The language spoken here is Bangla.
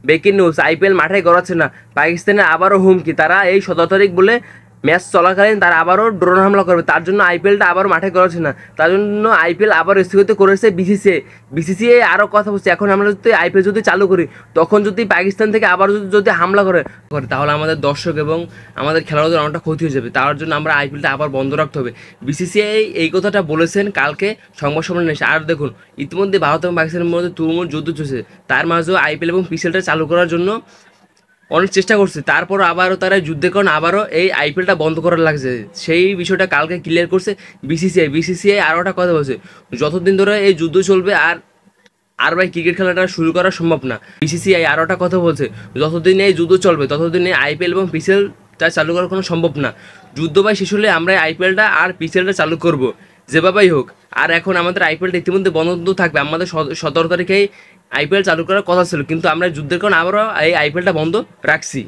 ব্রেকিং নিউজ, আইপিএল মাঠে গড়াচ্ছে না, পাকিস্তানের আবারও হুমকি, তারা এই 17 তারিখ বলে ম্যাচ চলাকালীন তারা আবারও ড্রোন হামলা করবে, তার জন্য আইপিএলটা আবার মাঠে গড়াচ্ছে না, তার জন্য আইপিএল আবার স্থগিত করেছে বিসিসিআই আরও কথা বলছে। এখন আমরা যদি আইপিএল যদি চালু করি, তখন যদি পাকিস্তান থেকে আবার যদি হামলা করে তাহলে আমাদের দর্শক এবং আমাদের খেলোয়াড়দের অনেকটা ক্ষতি হয়ে যাবে, তার জন্য আমরা আইপিএলটা আবার বন্ধ রাখতে হবে। বিসিসিআই এই কথাটা বলেছেন কালকে সংবাদ সম্মেলনে এসে। আর দেখুন, ইতিমধ্যে ভারত এবং পাকিস্তানের মধ্যে তুমুল যুদ্ধ চলছে, তার মাঝেও আইপিএল এবং পিসিএলটা চালু করার জন্য অনেক চেষ্টা করছে, তারপর আবারও তারা যুদ্ধের কারণে আবারও এই আইপিএলটা বন্ধ করার লাগছে। সেই বিষয়টা কালকে ক্লিয়ার করছে বিসিসিআই আরও একটা কথা বলছে, যতদিন ধরে এই যুদ্ধ চলবে আর ভাই ক্রিকেট খেলাটা শুরু করা সম্ভব না। বিসিসিআই আরও একটা কথা বলছে, যতদিন এই যুদ্ধ চলবে ততদিন এই আইপিএল এবং পিসিএলটা চালু করা কোনো সম্ভব না। যুদ্ধ ভাই শেষ হলে আমরা আইপিএলটা আর পিসিএলটা চালু করব যেভাবেই হোক। আর এখন আমাদের আইপিএলটা ইতিমধ্যে বন্ধ থাকবে, আমাদের 17 তারিখেই আইপিএল চালু করার কথা ছিল, কিন্তু আমরা যুদ্ধের কারণে আবারও এই আইপিএলটা বন্ধ রাখছি।